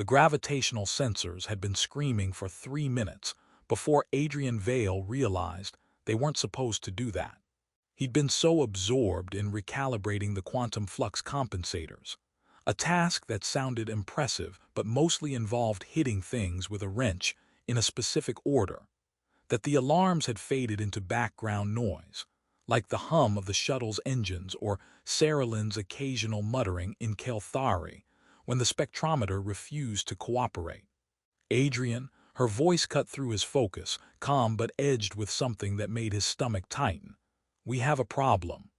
The gravitational sensors had been screaming for 3 minutes before Adrian Vale realized they weren't supposed to do that. He'd been so absorbed in recalibrating the quantum flux compensators, a task that sounded impressive but mostly involved hitting things with a wrench in a specific order, that the alarms had faded into background noise, like the hum of the shuttle's engines or Sera'lin's occasional muttering in Kael'thari when the spectrometer refused to cooperate. Adrian, her voice cut through his focus, calm but edged with something that made his stomach tighten. "We have a problem."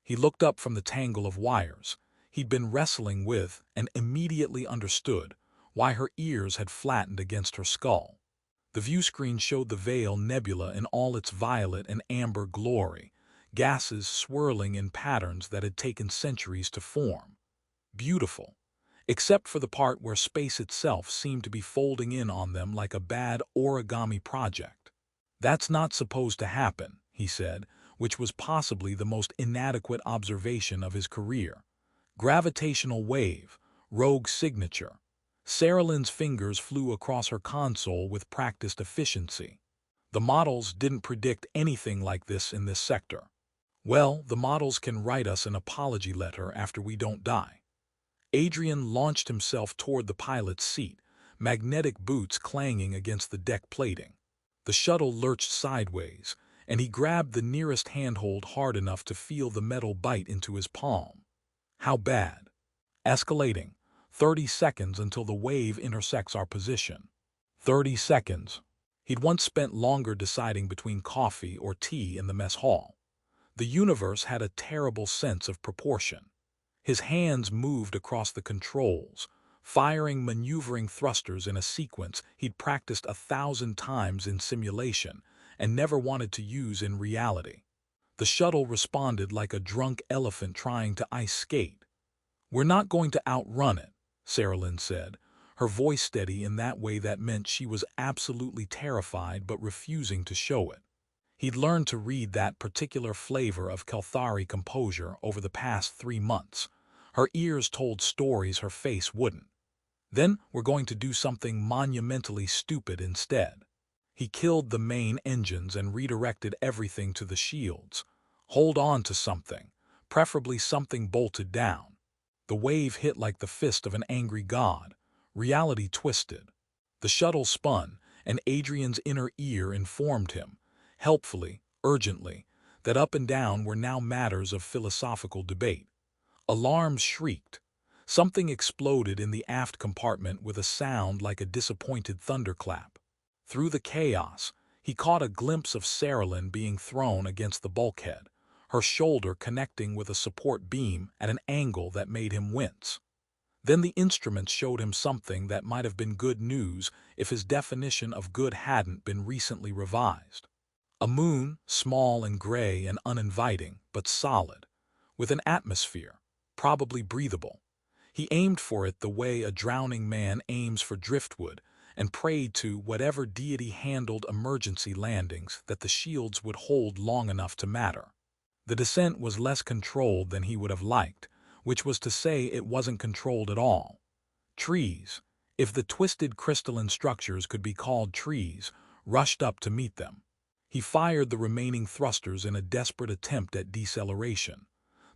He looked up from the tangle of wires he'd been wrestling with and immediately understood why her ears had flattened against her skull. The view screen showed the Vale Nebula in all its violet and amber glory, gases swirling in patterns that had taken centuries to form. Beautiful, except for the part where space itself seemed to be folding in on them like a bad origami project. "That's not supposed to happen," he said, which was possibly the most inadequate observation of his career. Gravitational wave, rogue signature. Sera'lin's fingers flew across her console with practiced efficiency. The models didn't predict anything like this in this sector. "Well, the models can write us an apology letter after we don't die." Adrian launched himself toward the pilot's seat, magnetic boots clanging against the deck plating. The shuttle lurched sideways, and he grabbed the nearest handhold hard enough to feel the metal bite into his palm. How bad? Escalating. 30 seconds until the wave intersects our position. 30 seconds. He'd once spent longer deciding between coffee or tea in the mess hall. The universe had a terrible sense of proportion. His hands moved across the controls, firing maneuvering thrusters in a sequence he'd practiced 1,000 times in simulation and never wanted to use in reality. The shuttle responded like a drunk elephant trying to ice skate. "We're not going to outrun it," Sera'lin said, her voice steady in that way that meant she was absolutely terrified but refusing to show it. He'd learned to read that particular flavor of Kael'thari composure over the past 3 months. Her ears told stories her face wouldn't. "Then we're going to do something monumentally stupid instead." He killed the main engines and redirected everything to the shields. "Hold on to something, preferably something bolted down." The wave hit like the fist of an angry god. Reality twisted. The shuttle spun, and Adrian's inner ear informed him, helpfully, urgently, that up and down were now matters of philosophical debate. Alarms shrieked. Something exploded in the aft compartment with a sound like a disappointed thunderclap. Through the chaos, he caught a glimpse of Sera'lin being thrown against the bulkhead, her shoulder connecting with a support beam at an angle that made him wince. Then the instruments showed him something that might have been good news if his definition of good hadn't been recently revised. A moon, small and gray and uninviting, but solid, with an atmosphere, probably breathable. He aimed for it the way a drowning man aims for driftwood, and prayed to whatever deity handled emergency landings that the shields would hold long enough to matter. The descent was less controlled than he would have liked, which was to say it wasn't controlled at all. Trees, if the twisted crystalline structures could be called trees, rushed up to meet them. He fired the remaining thrusters in a desperate attempt at deceleration.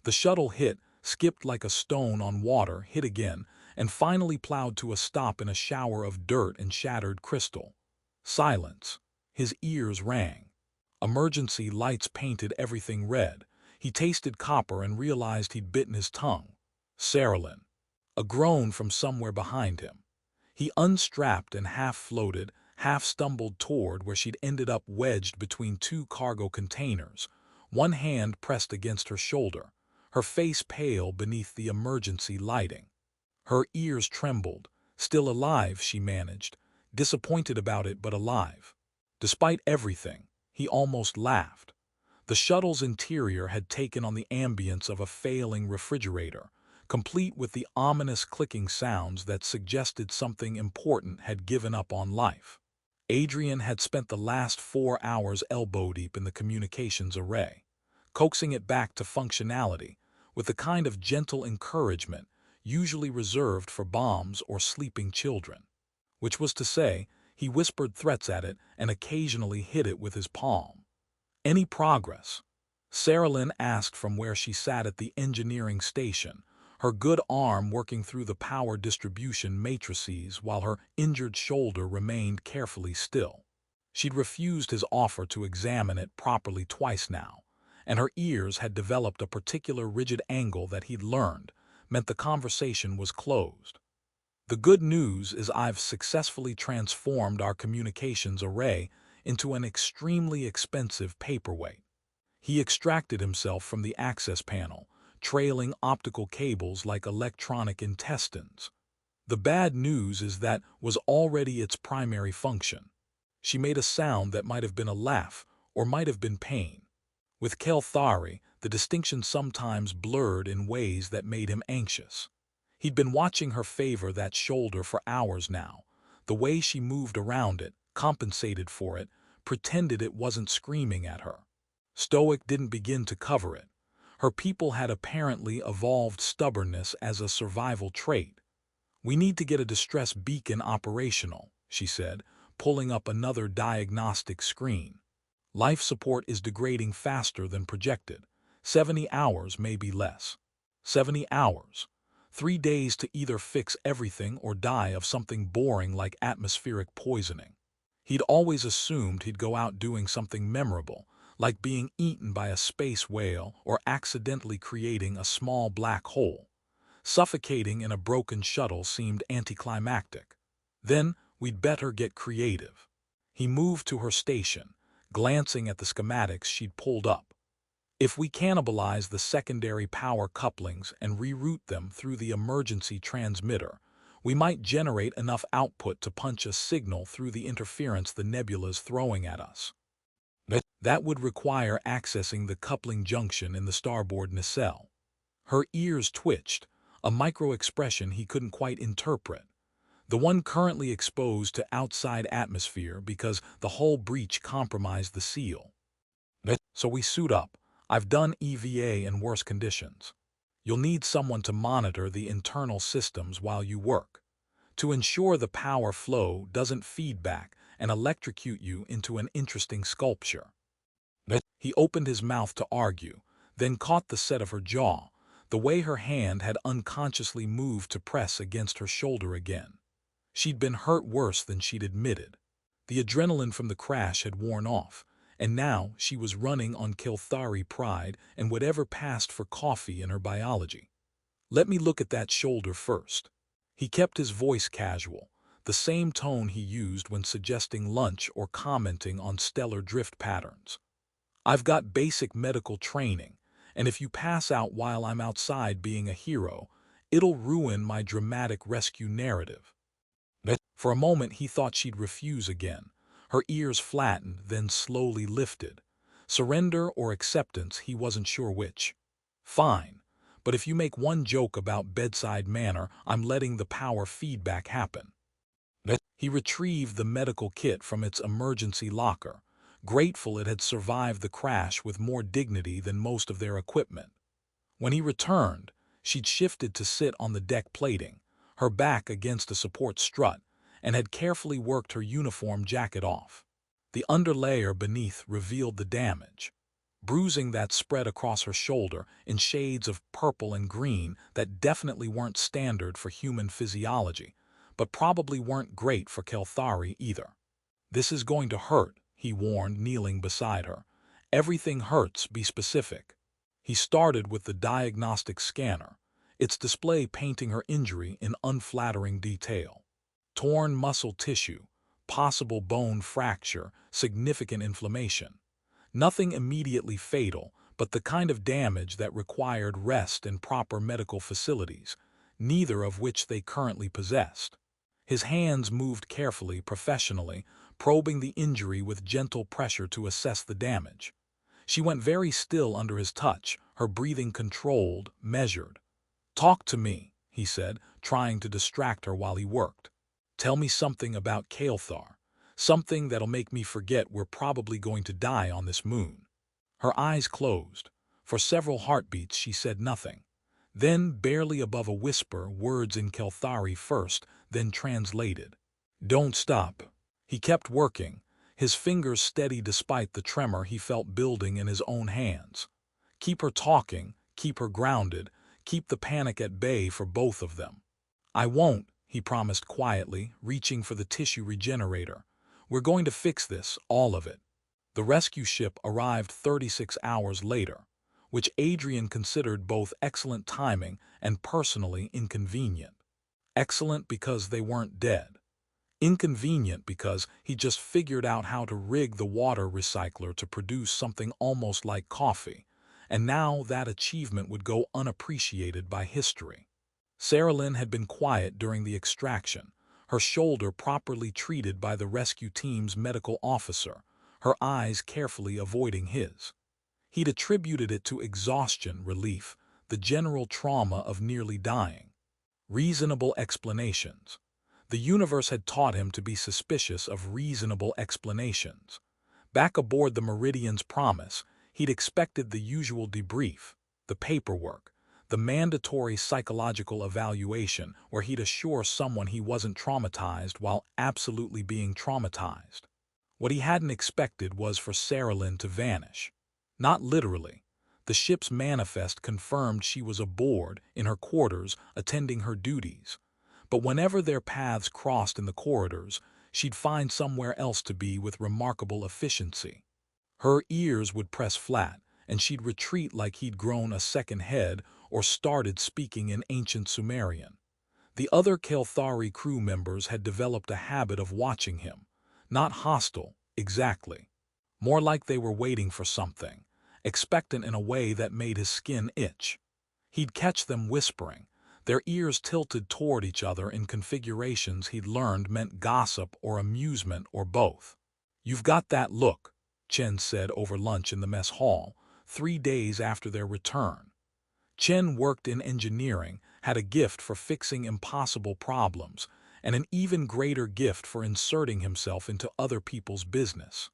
The shuttle hit, skipped like a stone on water, hit again, and finally plowed to a stop in a shower of dirt and shattered crystal. Silence. His ears rang. Emergency lights painted everything red. He tasted copper and realized he'd bitten his tongue. Sera'lin. A groan from somewhere behind him. He unstrapped and half-floated, half-stumbled toward where she'd ended up wedged between 2 cargo containers, one hand pressed against her shoulder, her face pale beneath the emergency lighting. Her ears trembled. Still alive, she managed, disappointed about it but alive. Despite everything, he almost laughed. The shuttle's interior had taken on the ambience of a failing refrigerator, complete with the ominous clicking sounds that suggested something important had given up on life. Adrian had spent the last 4 hours elbow-deep in the communications array, coaxing it back to functionality with the kind of gentle encouragement usually reserved for bombs or sleeping children. Which was to say, he whispered threats at it and occasionally hit it with his palm. Any progress? Sera'lin asked from where she sat at the engineering station, her good arm working through the power distribution matrices while her injured shoulder remained carefully still. She'd refused his offer to examine it properly twice now, and her ears had developed a particular rigid angle that he'd learned meant the conversation was closed. The good news is I've successfully transformed our communications array into an extremely expensive paperweight. He extracted himself from the access panel, trailing optical cables like electronic intestines. The bad news is that was already its primary function. She made a sound that might have been a laugh or might have been pain. With Kael'thari, the distinction sometimes blurred in ways that made him anxious. He'd been watching her favor that shoulder for hours now. The way she moved around it, compensated for it, pretended it wasn't screaming at her. Stoic didn't begin to cover it. Her people had apparently evolved stubbornness as a survival trait. "We need to get a distress beacon operational," she said, pulling up another diagnostic screen. "Life support is degrading faster than projected. 70 hours, maybe less." 70 hours. 3 days to either fix everything or die of something boring like atmospheric poisoning. He'd always assumed he'd go out doing something memorable, like being eaten by a space whale or accidentally creating a small black hole. Suffocating in a broken shuttle seemed anticlimactic. Then we'd better get creative. He moved to her station, glancing at the schematics she'd pulled up. "If we cannibalize the secondary power couplings and reroute them through the emergency transmitter, we might generate enough output to punch a signal through the interference the nebula's throwing at us. That would require accessing the coupling junction in the starboard nacelle." Her ears twitched, a micro-expression he couldn't quite interpret. "The one currently exposed to outside atmosphere because the hull breach compromised the seal. So we suit up. I've done EVA in worse conditions. You'll need someone to monitor the internal systems while you work, to ensure the power flow doesn't feed back and electrocute you into an interesting sculpture." He opened his mouth to argue, then caught the set of her jaw, the way her hand had unconsciously moved to press against her shoulder again. She'd been hurt worse than she'd admitted. The adrenaline from the crash had worn off, and now she was running on Kael'thari pride and whatever passed for coffee in her biology. "Let me look at that shoulder first." He kept his voice casual, the same tone he used when suggesting lunch or commenting on stellar drift patterns. "I've got basic medical training, and if you pass out while I'm outside being a hero, it'll ruin my dramatic rescue narrative." For a moment he thought she'd refuse again. Her ears flattened, then slowly lifted. Surrender or acceptance, he wasn't sure which. "Fine, but if you make one joke about bedside manner, I'm letting the power feedback happen." He retrieved the medical kit from its emergency locker, grateful it had survived the crash with more dignity than most of their equipment. When he returned, she'd shifted to sit on the deck plating, her back against a support strut, and had carefully worked her uniform jacket off. The underlayer beneath revealed the damage. Bruising that spread across her shoulder in shades of purple and green that definitely weren't standard for human physiology, but probably weren't great for Kael'thari either. "This is going to hurt," he warned, kneeling beside her. "Everything hurts, be specific." He started with the diagnostic scanner, its display painting her injury in unflattering detail. Torn muscle tissue, possible bone fracture, significant inflammation. Nothing immediately fatal, but the kind of damage that required rest and proper medical facilities, neither of which they currently possessed. His hands moved carefully, professionally, probing the injury with gentle pressure to assess the damage. She went very still under his touch, her breathing controlled, measured. "Talk to me," he said, trying to distract her while he worked. "Tell me something about Kael'thar, something that'll make me forget we're probably going to die on this moon." Her eyes closed. For several heartbeats she said nothing. Then, barely above a whisper, words in Kael'thari first, then translated. "Don't stop." He kept working, his fingers steady despite the tremor he felt building in his own hands. Keep her talking, keep her grounded, keep the panic at bay for both of them. "I won't," he promised quietly, reaching for the tissue regenerator. "We're going to fix this, all of it." The rescue ship arrived 36 hours later, which Adrian considered both excellent timing and personally inconvenient. Excellent because they weren't dead. Inconvenient because he just figured out how to rig the water recycler to produce something almost like coffee, and now that achievement would go unappreciated by history. Sera'lin had been quiet during the extraction, her shoulder properly treated by the rescue team's medical officer, her eyes carefully avoiding his. He'd attributed it to exhaustion relief, the general trauma of nearly dying. Reasonable explanations. The universe had taught him to be suspicious of reasonable explanations. Back aboard the Meridian's Promise, he'd expected the usual debrief, the paperwork, the mandatory psychological evaluation where he'd assure someone he wasn't traumatized while absolutely being traumatized. What he hadn't expected was for Sera'lin to vanish. Not literally. The ship's manifest confirmed she was aboard, in her quarters, attending her duties. But whenever their paths crossed in the corridors, she'd find somewhere else to be with remarkable efficiency. Her ears would press flat, and she'd retreat like he'd grown a second head or started speaking in ancient Sumerian. The other Kael'thari crew members had developed a habit of watching him, not hostile, exactly. More like they were waiting for something, expectant in a way that made his skin itch. He'd catch them whispering, their ears tilted toward each other in configurations he'd learned meant gossip or amusement or both. "You've got that look," Chen said over lunch in the mess hall, 3 days after their return. Chen worked in engineering, had a gift for fixing impossible problems, and an even greater gift for inserting himself into other people's business.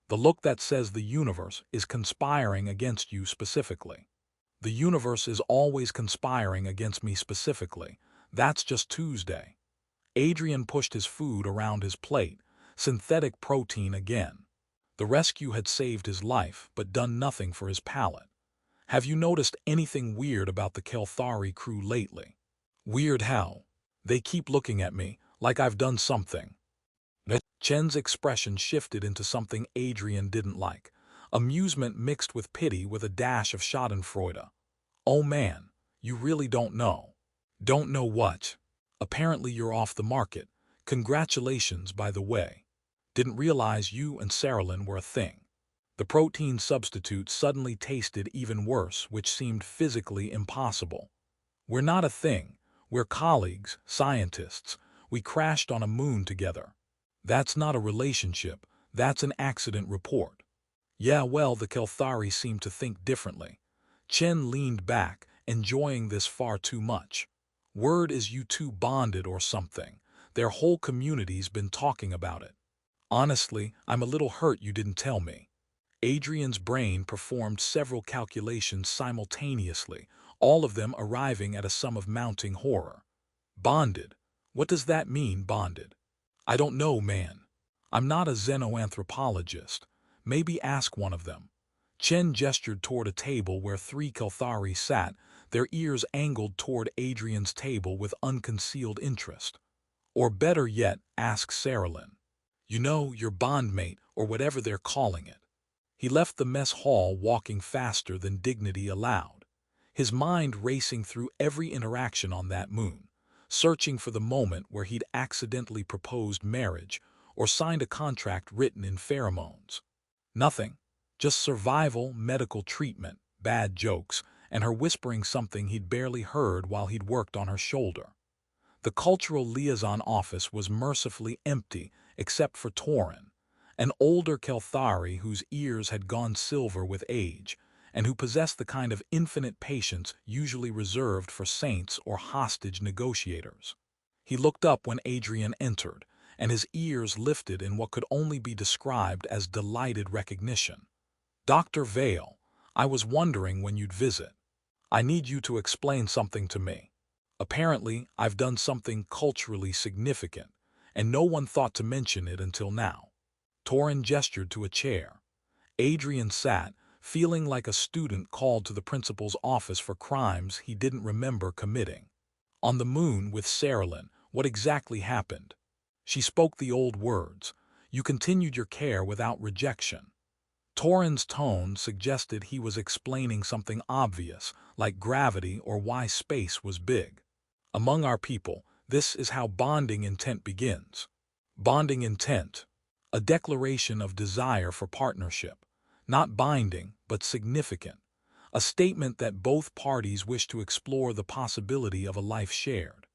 The look that says the universe is conspiring against you specifically. The universe is always conspiring against me specifically. That's just Tuesday. Adrian pushed his food around his plate, synthetic protein again. The rescue had saved his life, but done nothing for his palate. "Have you noticed anything weird about the Kael'thari crew lately?" "Weird how?" "They keep looking at me, like I've done something." Chen's expression shifted into something Adrian didn't like. Amusement mixed with pity with a dash of schadenfreude. "Oh man, you really don't know." "Don't know what?" "Apparently you're off the market. Congratulations, by the way. Didn't realize you and Sera'lin were a thing." The protein substitute suddenly tasted even worse, which seemed physically impossible. "We're not a thing. We're colleagues, scientists. We crashed on a moon together." "That's not a relationship. That's an accident report." "Yeah, well, the Kael'thari seem to think differently." Chen leaned back, enjoying this far too much. "Word is you two bonded or something. Their whole community's been talking about it." "Honestly, I'm a little hurt you didn't tell me." Adrian's brain performed several calculations simultaneously, all of them arriving at a sum of mounting horror. "Bonded? What does that mean, bonded?" "I don't know, man. I'm not a xenoanthropologist. Maybe ask one of them." Chen gestured toward a table where 3 Kael'thari sat, their ears angled toward Adrian's table with unconcealed interest. "Or better yet, ask Sera'lin. You know, your bondmate, or whatever they're calling it." He left the mess hall walking faster than dignity allowed, his mind racing through every interaction on that moon, searching for the moment where he'd accidentally proposed marriage or signed a contract written in pheromones. Nothing. Just survival, medical treatment, bad jokes, and her whispering something he'd barely heard while he'd worked on her shoulder. The cultural liaison office was mercifully empty except for Torin, an older Kael'thari whose ears had gone silver with age, and who possessed the kind of infinite patience usually reserved for saints or hostage negotiators. He looked up when Adrian entered, and his ears lifted in what could only be described as delighted recognition. "Dr. Vale, I was wondering when you'd visit." I need you to explain something to me. Apparently, I've done something culturally significant, and no one thought to mention it until now." Torin gestured to a chair. Adrian sat, feeling like a student called to the principal's office for crimes he didn't remember committing. "On the moon with Sera'lin, what exactly happened?" "She spoke the old words. You continued your care without rejection." Torin's tone suggested he was explaining something obvious, like gravity or why space was big. "Among our people, this is how bonding intent begins." Bonding intent. A declaration of desire for partnership. Not binding, but significant. A statement that both parties wish to explore the possibility of a life shared.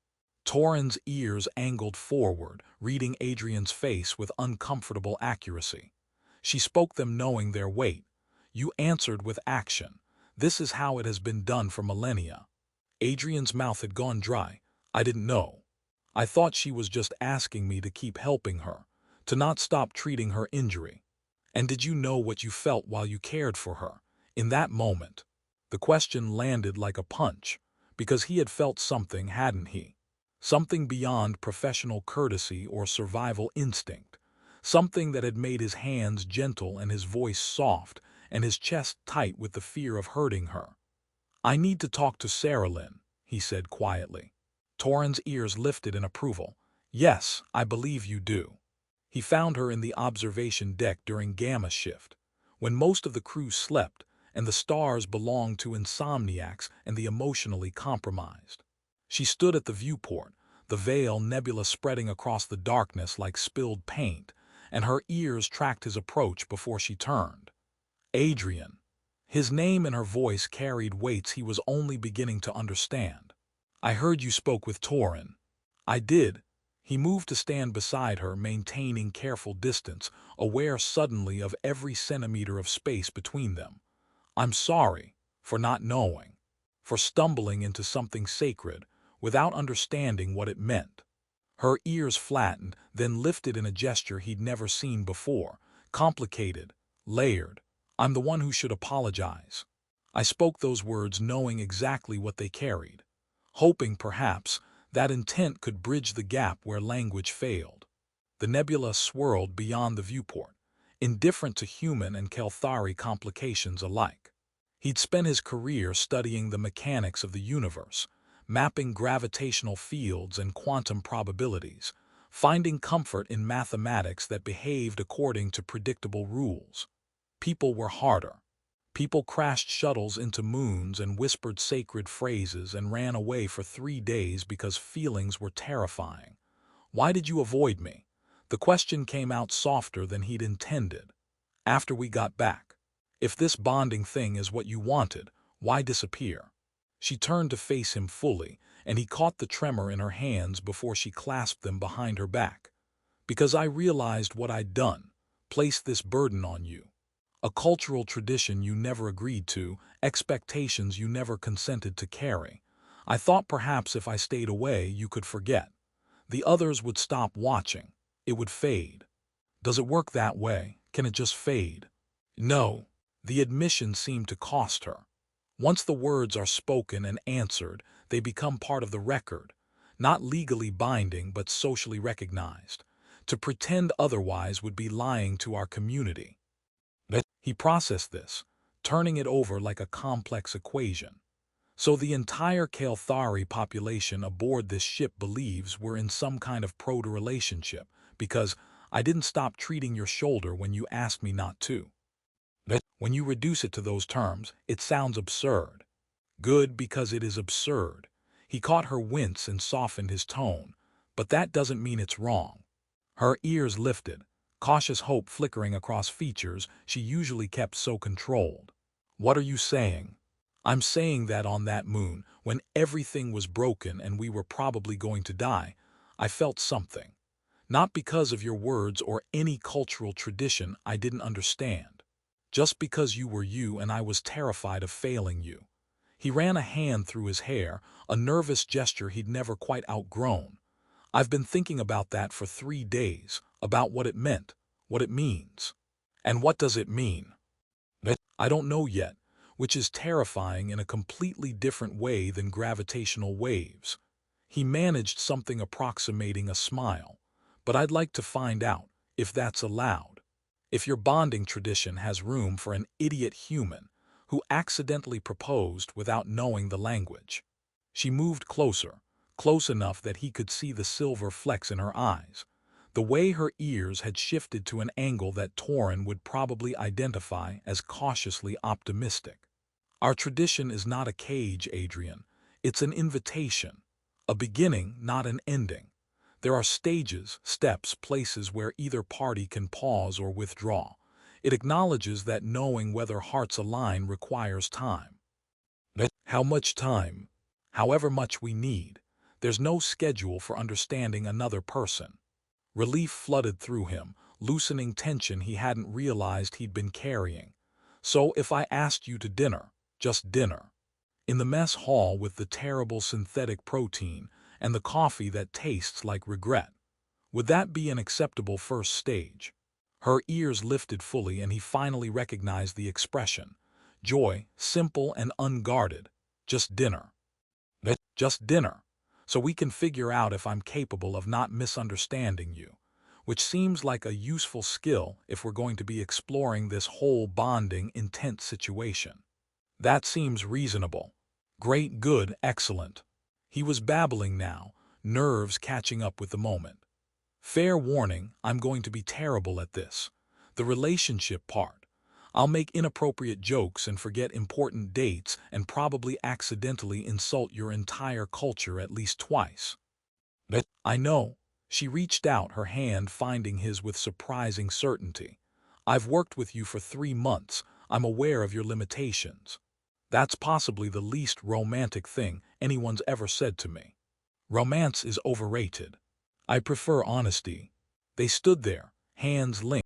Torin's ears angled forward, reading Adrian's face with uncomfortable accuracy. She spoke them knowing their weight. "You answered with action. This is how it has been done for millennia." Adrian's mouth had gone dry. "I didn't know. I thought she was just asking me to keep helping her, to not stop treating her injury." "And did you know what you felt while you cared for her, in that moment?" The question landed like a punch, because he had felt something, hadn't he? Something beyond professional courtesy or survival instinct. Something that had made his hands gentle and his voice soft and his chest tight with the fear of hurting her. "I need to talk to Sera'lin," he said quietly. Torin's ears lifted in approval. "Yes, I believe you do." He found her in the observation deck during Gamma shift, when most of the crew slept and the stars belonged to insomniacs and the emotionally compromised. She stood at the viewport, the Vale Nebula spreading across the darkness like spilled paint, and her ears tracked his approach before she turned. "Adrian." His name and her voice carried weights he was only beginning to understand. "I heard you spoke with Torin." "I did." He moved to stand beside her, maintaining careful distance, aware suddenly of every centimeter of space between them. "I'm sorry for not knowing, for stumbling into something sacred without understanding what it meant." Her ears flattened, then lifted in a gesture he'd never seen before, complicated, layered. "I'm the one who should apologize." I spoke those words knowing exactly what they carried, hoping, perhaps, that intent could bridge the gap where language failed. The nebula swirled beyond the viewport, indifferent to human and Kael'thari complications alike. He'd spent his career studying the mechanics of the universe, mapping gravitational fields and quantum probabilities, finding comfort in mathematics that behaved according to predictable rules. People were harder. People crashed shuttles into moons and whispered sacred phrases and ran away for 3 days because feelings were terrifying. "Why did you avoid me?" The question came out softer than he'd intended. "After we got back. If this bonding thing is what you wanted, why disappear?" She turned to face him fully, and he caught the tremor in her hands before she clasped them behind her back. "Because I realized what I'd done, placed this burden on you. A cultural tradition you never agreed to, expectations you never consented to carry. I thought perhaps if I stayed away you could forget. The others would stop watching. It would fade." "Does it work that way? Can it just fade?" "No." The admission seemed to cost her. Once the words are spoken and answered, they become part of the record, not legally binding but socially recognized. To pretend otherwise would be lying to our community. He processed this, turning it over like a complex equation. "So the entire Kael'thari population aboard this ship believes we're in some kind of proto-relationship, because I didn't stop treating your shoulder when you asked me not to." When you reduce it to those terms, it sounds absurd. Good, because it is absurd. He caught her wince and softened his tone. "But that doesn't mean it's wrong." Her ears lifted, cautious hope flickering across features she usually kept so controlled. "What are you saying?" "I'm saying that on that moon, when everything was broken and we were probably going to die, I felt something. Not because of your words or any cultural tradition I didn't understand. Just because you were you and I was terrified of failing you." He ran a hand through his hair, a nervous gesture he'd never quite outgrown. "I've been thinking about that for 3 days, about what it meant, what it means." "And what does it mean?" "I don't know yet. which is terrifying in a completely different way than gravitational waves. He managed something approximating a smile, but I'd like to find out if that's allowed. If your bonding tradition has room for an idiot human who accidentally proposed without knowing the language. She moved closer, close enough that he could see the silver flecks in her eyes. The way her ears had shifted to an angle that Torin would probably identify as cautiously optimistic. Our tradition is not a cage, Adrian. It's an invitation. A beginning, not an ending. There are stages, steps, places where either party can pause or withdraw. It acknowledges that knowing whether hearts align requires time. How much time? However much we need. There's no schedule for understanding another person. Relief flooded through him, loosening tension he hadn't realized he'd been carrying. So if I asked you to dinner, just dinner. In the mess hall with the terrible synthetic protein and the coffee that tastes like regret, would that be an acceptable first stage? Her ears lifted fully and he finally recognized the expression. Joy, simple and unguarded. Just dinner. Just dinner. So we can figure out if I'm capable of not misunderstanding you, which seems like a useful skill if we're going to be exploring this whole bonding, intense situation. That seems reasonable. Great, good, excellent. He was babbling now, nerves catching up with the moment. Fair warning, I'm going to be terrible at this. The relationship part. I'll make inappropriate jokes and forget important dates and probably accidentally insult your entire culture at least twice. I know. She reached out, her hand finding his with surprising certainty. I've worked with you for 3 months. I'm aware of your limitations. That's possibly the least romantic thing anyone's ever said to me. Romance is overrated. I prefer honesty. They stood there, hands linked.